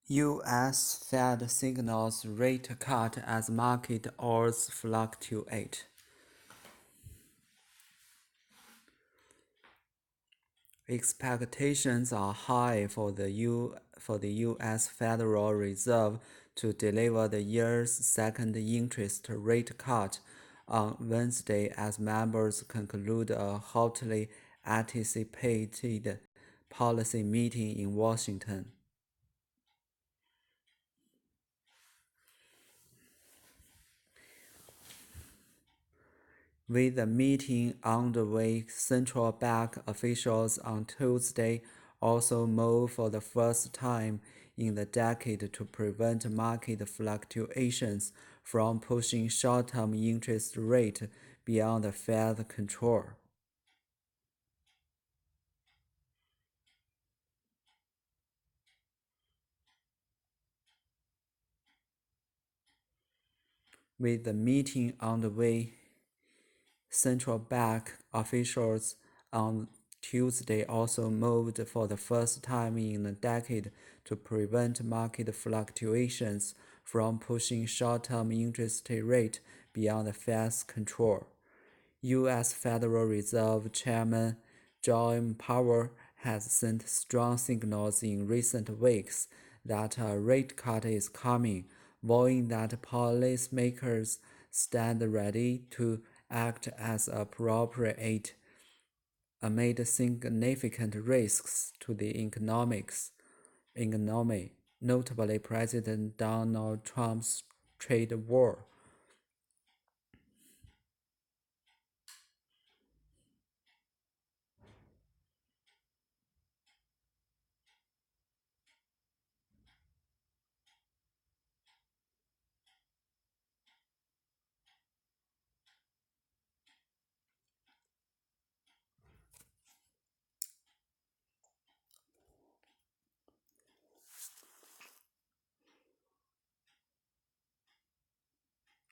U.S. Fed signals rate cut as market odds fluctuate. Expectations are high for the U.S. Federal Reserve to deliver the year's second interest rate cut on Wednesday as members conclude a hotly anticipated policy meeting in Washington. With the meeting underway, central bank officials on Tuesday also moved for the first time in the decade to prevent market fluctuations from pushing short-term interest rate beyond the Fed control. With the meeting underway, central bank officials on Tuesday also moved for the first time in a decade to prevent market fluctuations from pushing short-term interest rate beyond the Fed's control. U.S. Federal Reserve Chairman Jerome Powell has sent strong signals in recent weeks that a rate cut is coming, vowing that policymakers stand ready to act as appropriate amid significant risks to the economy, notably President Donald Trump's trade war.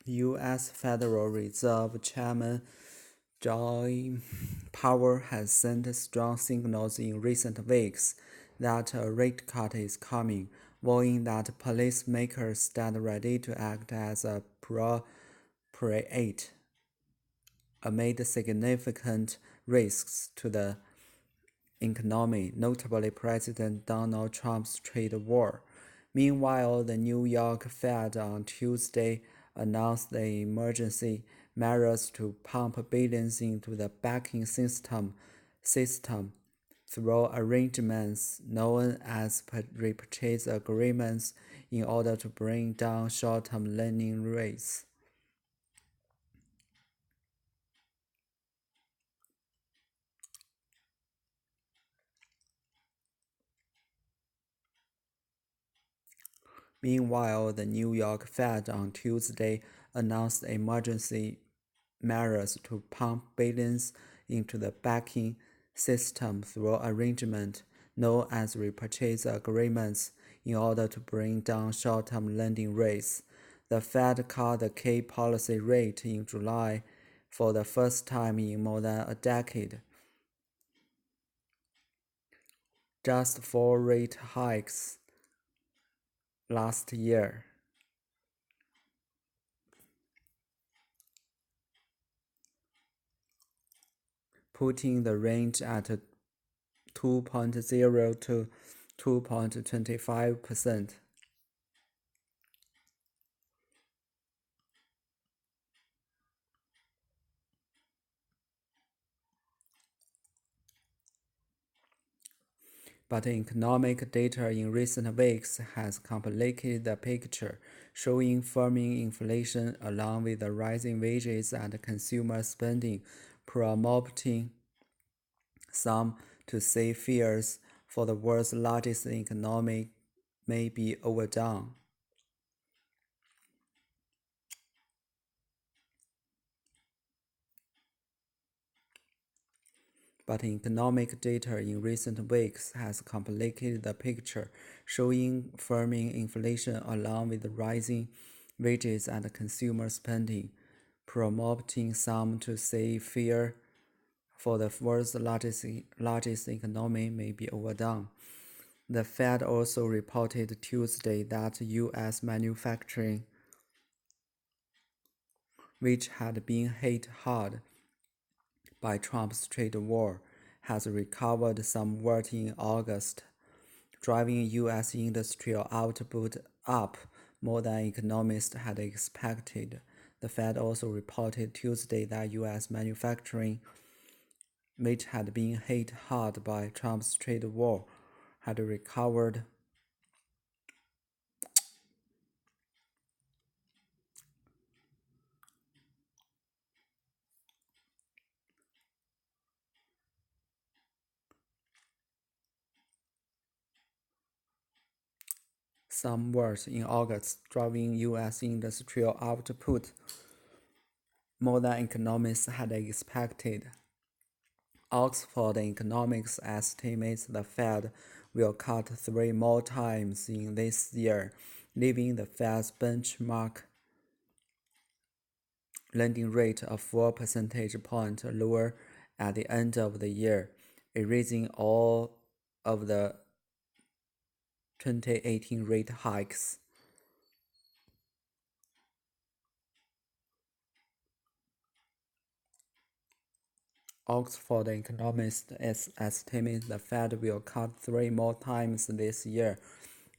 U.S. Federal Reserve Chairman Jerome Powell has sent strong signals in recent weeks that a rate cut is coming, vowing that policymakers stand ready to act as appropriate amid significant risks to the economy, notably President Donald Trump's trade war. Meanwhile, the New York Fed on Tuesday announced the emergency measures to pump billions into the banking system through arrangements known as repurchase agreements in order to bring down short-term lending rates. Meanwhile, the New York Fed on Tuesday announced emergency measures to pump billions into the banking system through arrangements known as repurchase agreements in order to bring down short-term lending rates. The Fed cut the key policy rate in July for the first time in more than a decade. Just 4 rate hikes last year, putting the range at 2.0 to 2.25%. But economic data in recent weeks has complicated the picture, showing firming inflation along with the rising wages and consumer spending, prompting some to say fears for the world's largest economy may be overdone. But economic data in recent weeks has complicated the picture, showing firming inflation along with rising wages and consumer spending, prompting some to say fear for the world's largest economy may be overdone. The Fed also reported Tuesday that U.S. manufacturing, which had been hit hard by Trump's trade war, has recovered somewhat in August, driving U.S. industrial output up more than economists had expected. The Fed also reported Tuesday that U.S. manufacturing, which had been hit hard by Trump's trade war, had recovered somewhat in August, driving U.S. industrial output more than economists had expected. Oxford Economics estimates the Fed will cut 3 more times in this year, leaving the Fed's benchmark lending rate a 4 percentage point lower at the end of the year, erasing all of the 2018 rate hikes. Oxford economists estimate the Fed will cut 3 more times this year,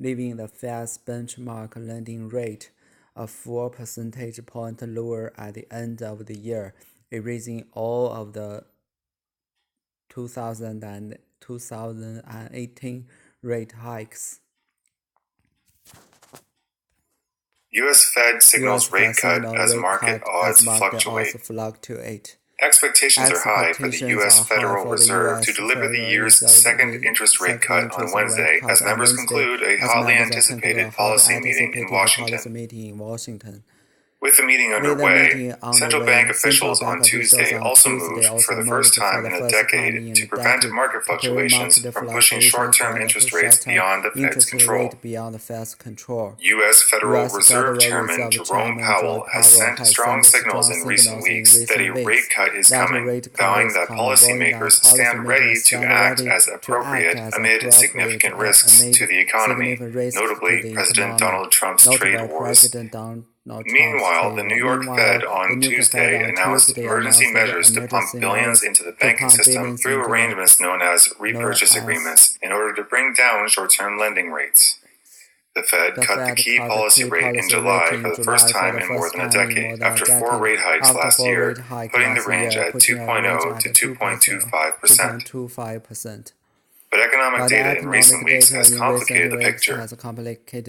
leaving the Fed's benchmark lending rate a 4 percentage point lower at the end of the year, erasing all of the 2018 rate hikes. U.S. Fed signals rate cut as market odds fluctuate. Expectations are high for the U.S. Federal Reserve to deliver the year's second interest rate cut on Wednesday as members conclude a hotly anticipated policy meeting in Washington. With the meeting underway, central bank officials on Tuesday also moved for the first time in a decade to prevent market fluctuations from pushing short-term interest rates beyond the Fed's control. U.S. Federal Reserve Chairman Jerome Powell has sent strong signals in recent weeks that a rate cut is coming, vowing that policymakers stand ready to act as appropriate amid significant risks to the economy, notably President Donald Trump's trade wars. Meanwhile, the New York Fed on Tuesday announced emergency measures to pump billions into the banking system through arrangements known as repurchase agreements in order to bring down short-term lending rates. The Fed cut the key policy rate in July for the first time in more than a decade, after 4 rate hikes last year, putting the range at 2.0 to 2.25%. But economic data in recent weeks has complicated the picture,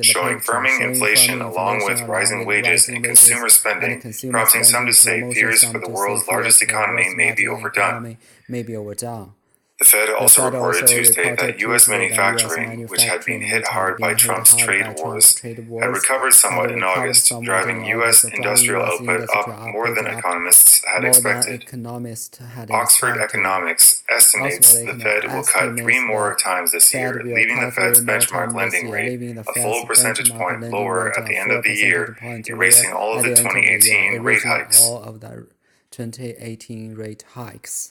showing firming inflation along with rising wages and consumer spending, prompting some to say fears for the world's largest economy may be overdone. The Fed also reported Tuesday that U.S. manufacturing, which had been hit hard by Trump's trade wars, had recovered somewhat in August, driving U.S. industrial output up more than economists had expected. Oxford Economics estimates the Fed will cut 3 more times this year, leaving the Fed's benchmark lending rate a full percentage point lower at the end of the year, erasing all of the 2018 rate hikes.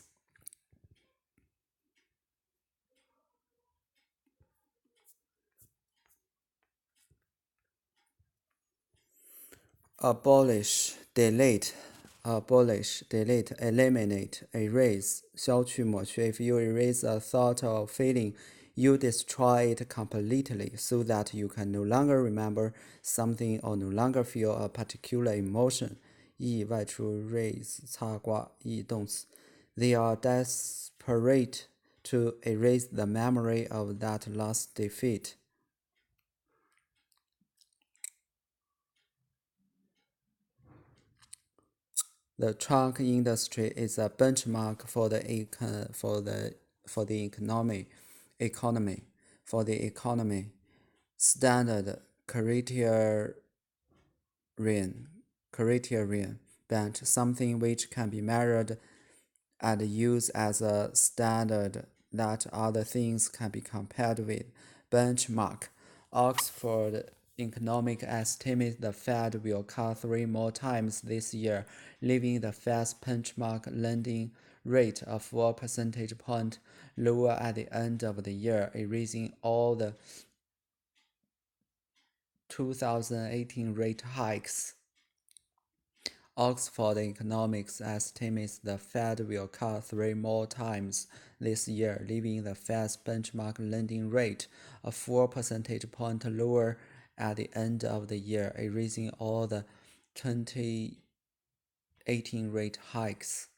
Abolish, delete, eliminate, erase, 消去抹去. If you erase a thought or feeling, you destroy it completely so that you can no longer remember something or no longer feel a particular emotion. 意外出 raise 擦刮 意动词. They are desperate to erase the memory of that last defeat. The truck industry is a benchmark for the economy. Standard criterion bench, something which can be measured and used as a standard that other things can be compared with. Benchmark. Oxford Economic estimates the Fed will cut 3 more times this year, leaving the Fed's benchmark lending rate a 4 percentage point lower at the end of the year, erasing all the 2018 rate hikes. Oxford Economics estimates the Fed will cut 3 more times this year, leaving the Fed's benchmark lending rate a 4 percentage point lower at the end of the year, erasing all the 2018 rate hikes.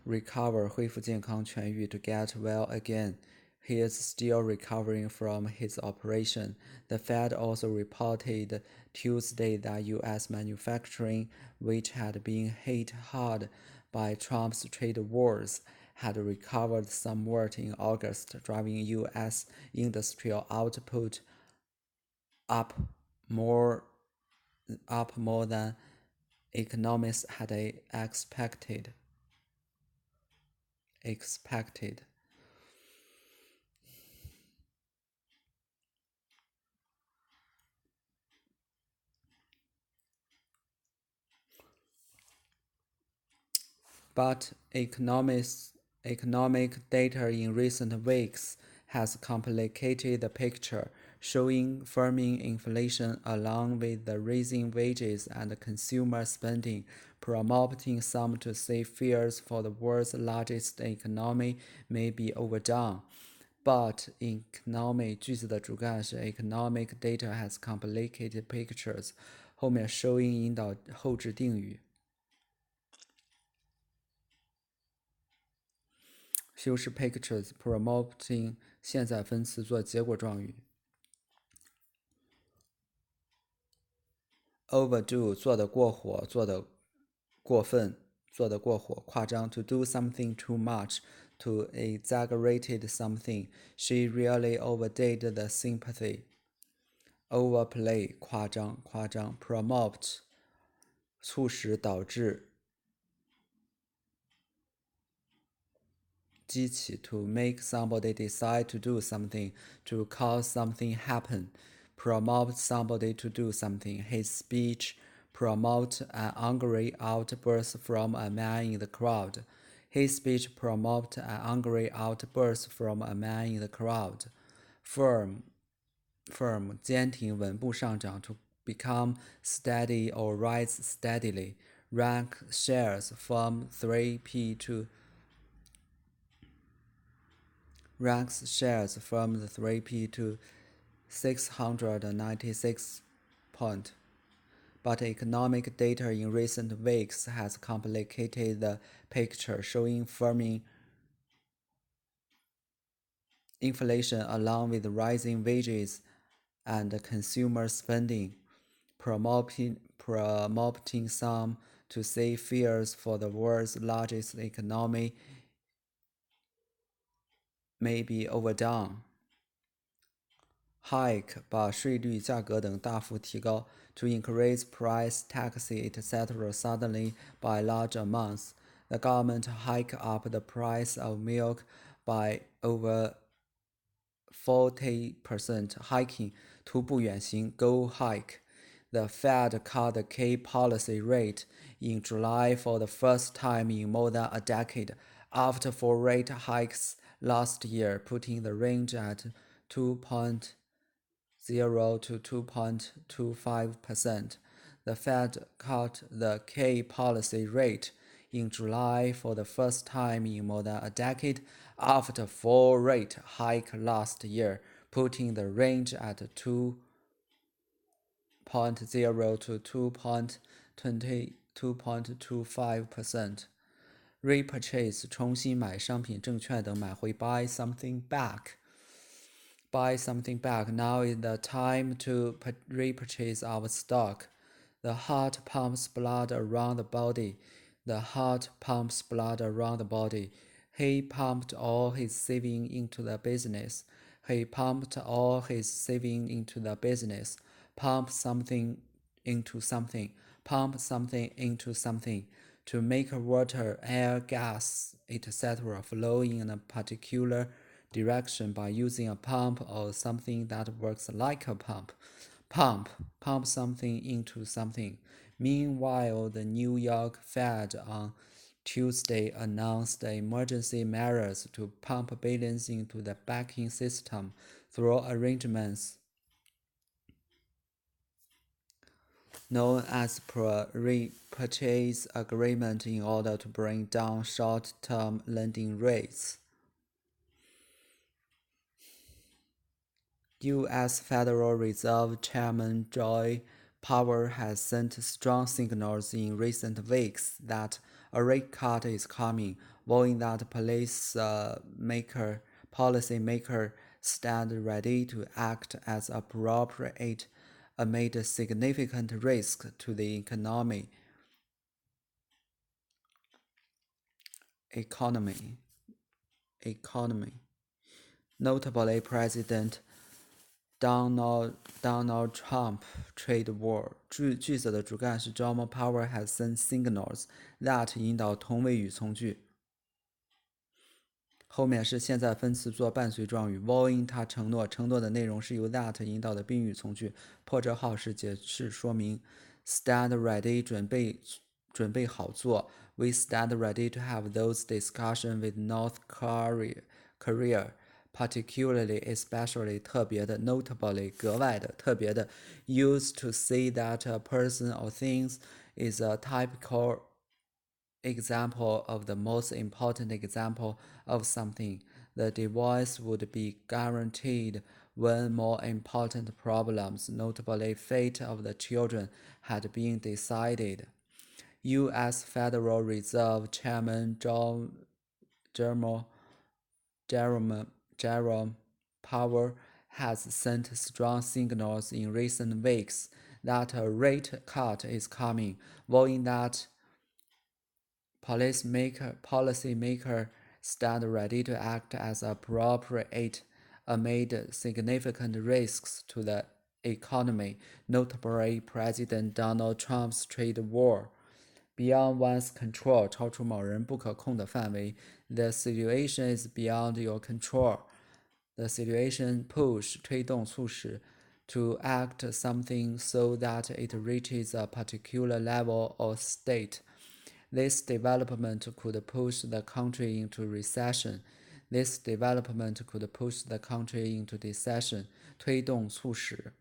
Recover 恢复健康痊愈 to get well again. He is still recovering from his operation. The Fed also reported Tuesday that U.S. manufacturing, which had been hit hard by Trump's trade wars, had recovered somewhat in August, driving U.S. industrial output up more than economists had expected. But economic data in recent weeks has complicated the picture, showing firming inflation along with the rising wages and consumer spending, prompting some to say fears for the world's largest economy may be overdone. But economic 句子的主干是 economic data has complicated pictures， 后面收音引导后置定语。修饰 pictures promoting 现在分词做结果状语。overdo 做得过火，做得过分，做得过火，夸张。To do something too much, to exaggerated something. She really overdid the sympathy. Overplay 夸张，夸张。Promote 促使导致。激起 to make somebody decide to do something, to cause something happen, promote somebody to do something. His speech promote an angry outburst from a man in the crowd. His speech promote an angry outburst from a man in the crowd. Firm 坚挺稳步上涨 to become steady or rise steadily. Rank shares from 3p to ranks shares from the 3p to 696 point. But economic data in recent weeks has complicated the picture, showing firming inflation along with rising wages and consumer spending, promoting some to say fears for the world's largest economy may be overdone. Hike 把税率、价格等大幅提高 to increase price, tax, etc. suddenly by large amounts. The government hike up the price of milk by over 40%. Hiking 徒步远行 go hike. The Fed cut the key policy rate in July for the first time in more than a decade, after 4 rate hikes last year, putting the range at 2.0 to 2.25%. The Fed cut the key policy rate in July for the first time in more than a decade, after 4 rate hikes last year, putting the range at 2.0 to 2.25%. Repurchase 重新买商品、证券等买回 buy something back. Buy something back. Now is the time to repurchase our stock. The heart pumps blood around the body. The heart pumps blood around the body. He pumped all his saving into the business. He pumped all his saving into the business. Pump something into something. Pump something into something. To make water, air, gas, etc. flow in a particular direction by using a pump or something that works like a pump. Pump something into something. Meanwhile, the New York Fed on Tuesday announced emergency measures to pump billions into the banking system through arrangements known as repurchase agreement in order to bring down short-term lending rates. U.S. Federal Reserve Chairman Jerome Powell has sent strong signals in recent weeks that a rate cut is coming, vowing that policymakers stand ready to act as appropriate amid significant risk to the economy. Notably, President Donald Trump trade war。句子的主干是 Jerome Powell has sent signals that 引导同位语从句，后面是现在分词做伴随状语 vowing 他承诺的内容是由 that 引导的宾语从句，破折号是解释说明 stand ready 准备好做 we stand ready to have those discussions with North Korea particularly especially 特别的 notably 格外的特别的 used to say that a person or things is a typical example of the most important example of something. The device would be guaranteed when more important problems, notably fate of the children, had been decided. U.S. Federal Reserve Chairman Jerome Powell has sent strong signals in recent weeks that a rate cut is coming, vowing that policymakers stand ready to act as appropriate amid significant risks to the economy, notably President Donald Trump's trade war. Beyond one's control, 超出某人不可控的范围 The situation is beyond your control. The situation push 推动促使 to act something so that it reaches a particular level or state. This development could push the country into recession. This development could push the country into recession. 推动促使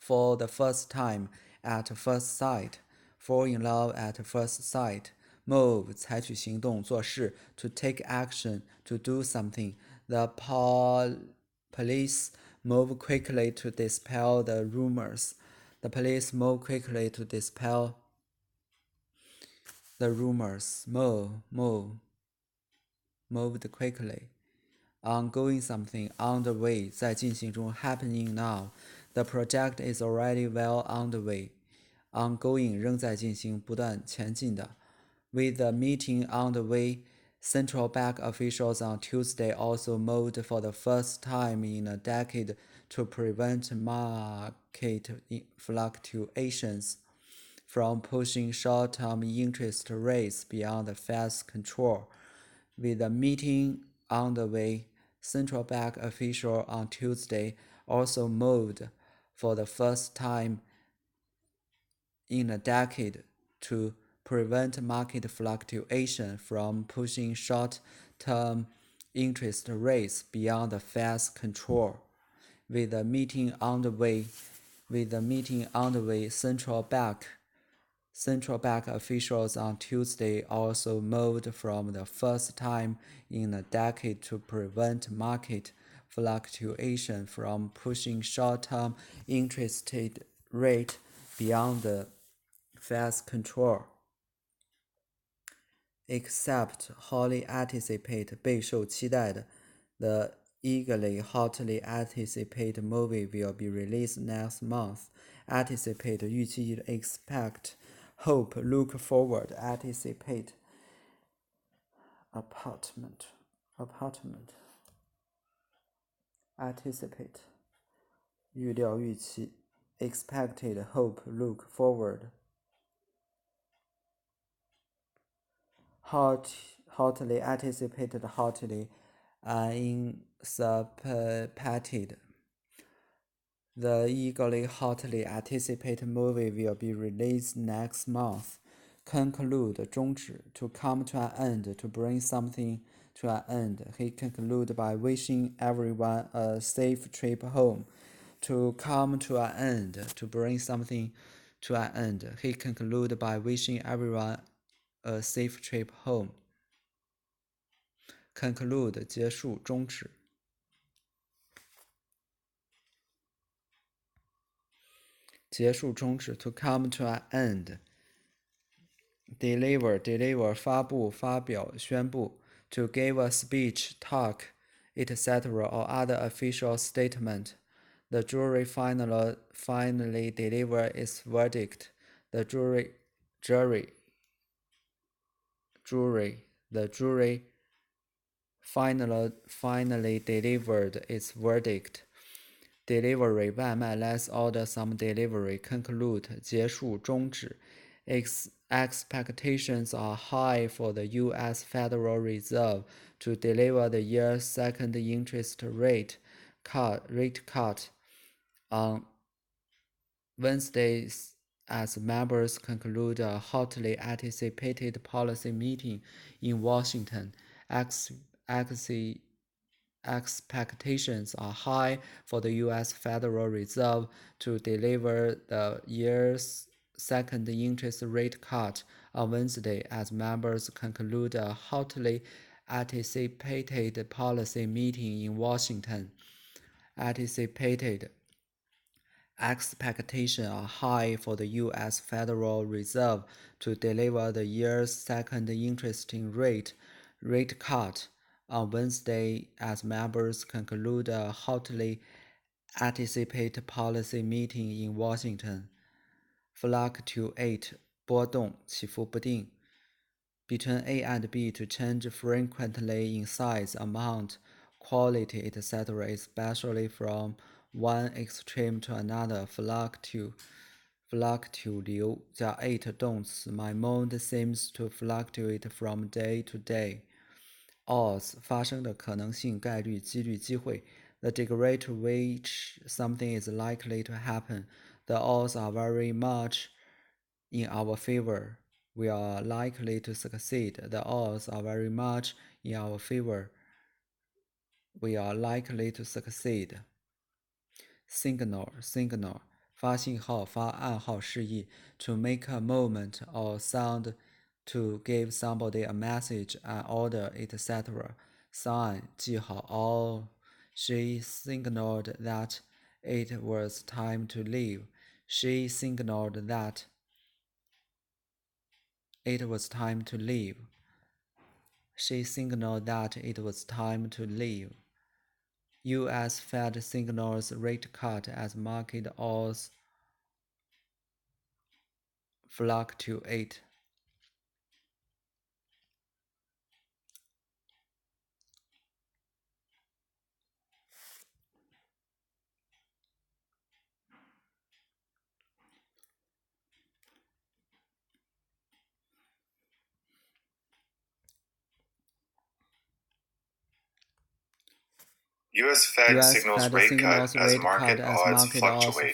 For the first time, at first sight. Fall in love at first sight. Move 采取行动做事 To take action, to do something. The police move quickly to dispel the rumors. The police move quickly to dispel the rumors. Moved quickly. Ongoing something, underway 在进行中 happening now. The project is already well underway. Ongoing 仍在进行，不断前进的。With the meeting underway, central bank officials on Tuesday also moved for the first time in a decade to prevent market fluctuations from pushing short-term interest rates beyond the Fed's control. With the meeting underway, central bank officials on Tuesday also moved for the first time in a decade to prevent market fluctuation from pushing short-term interest rates beyond the Fed's control. With the meeting underway, central bank officials on Tuesday also moved from the first time in a decade to prevent market fluctuation from pushing short-term interest rate beyond the Fed's control. Except hotly anticipate 备受期待的 The eagerly, hotly anticipated movie will be released next month. Anticipate 预期 expect, hope, look forward, anticipate. Apartment. Anticipate 预料预期 expected, hope, look forward. Hotly anticipated, hotly anticipated. The eagerly, hotly anticipated movie will be released next month. conclude 终止 to come to an end, to bring something to an end. He concluded by wishing everyone a safe trip home. To come to an end, to bring something to an end. He concluded by wishing everyone a safe trip home. Conclude 结束终止。结束终止 to come to an end. Deliver 发布发表宣布 to give a speech talk etc. or other official statement. The jury finally delivered its verdict. The jury finally delivered its verdict. Delivery 外卖 let's order some delivery. Conclude 结束终止 Expectations are high for the U.S. Federal Reserve to deliver the year's second interest rate cut on Wednesday as members conclude a hotly anticipated policy meeting in Washington. Expectations are high for the U.S. Federal Reserve to deliver the year's second interest rate cut on Wednesday as members conclude a hotly anticipated policy meeting in Washington. Expectations are high for the U.S. Federal Reserve to deliver the year's second interest rate cut on Wednesday as members conclude a hotly anticipated policy meeting in Washington. Fluctuate 波动起伏不定 between A and B to change frequently in size, amount, quality, etc., especially from one extreme to another. Fluctuate 流加 ate 动词 My mood seems to fluctuate from day to day. Odds 发生的可能性概率几率机会 The degree to which something is likely to happen. The odds are very much in our favor. We are likely to succeed. The odds are very much in our favor. We are likely to succeed. Signal 发信号发暗号示意 to make a movement or sound to give somebody a message, an order, etc. Sign 记号 all. She signaled that it was time to leave. She signaled that it was time to leave. She signaled that it was time to leave. U.S. Fed signals rate cut as market odds fluctuate. U.S. Fed signals rate cut as market odds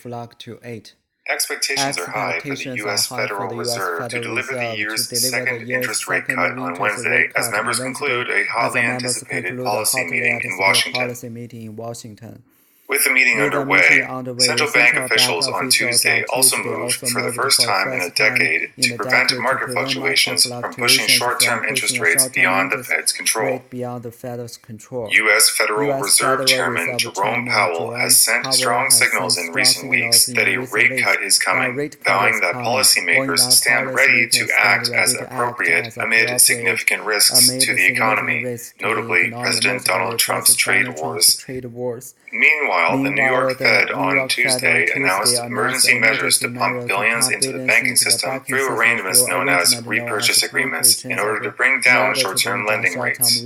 fluctuate. Expectations are high for the U.S. Federal Reserve to deliver the year's second interest rate cut on Wednesday as members conclude a hotly anticipated policy meeting in Washington. With the meeting underway, central bank officials on Tuesday also moved for the first time in a decade to prevent market fluctuations from pushing short-term interest rates beyond the Fed's control. U.S. Federal Reserve Chairman Jerome Powell has sent strong signals in recent weeks that a rate cut is coming, vowing that policymakers stand ready to act as appropriate amid significant risks to the economy, notably President Donald Trump's trade wars. Meanwhile, the New York Fed on Tuesday announced emergency measures to pump billions into the banking system through arrangements known as repurchase agreements in order to bring down short-term lending rates.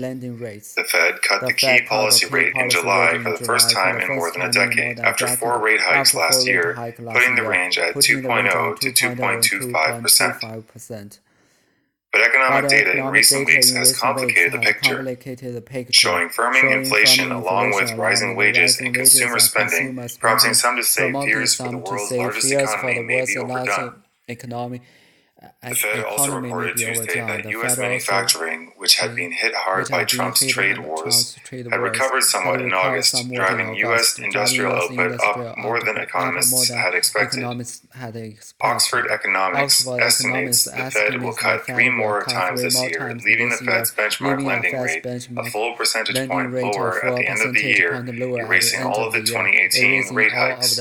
The Fed cut the key policy rate in July for the first time in more than a decade, after 4 rate hikes last year, putting the range at 2.0 to 2.25%. But economic data in recent weeks has complicated the picture, showing firming inflation along with rising wages and consumer spending, prompting some to say fears for the world's largest economy may be overdone. The Fed also reported Tuesday that U.S. manufacturing, which had been hit hard by Trump's trade wars, had recovered somewhat in August, driving U.S. industrial output up more than economists had expected. Oxford Economics estimates the Fed will cut 3 more times this year, leaving the Fed's benchmark lending rate a full percentage point lower at the end of the year, erasing all of the 2018 rate hikes.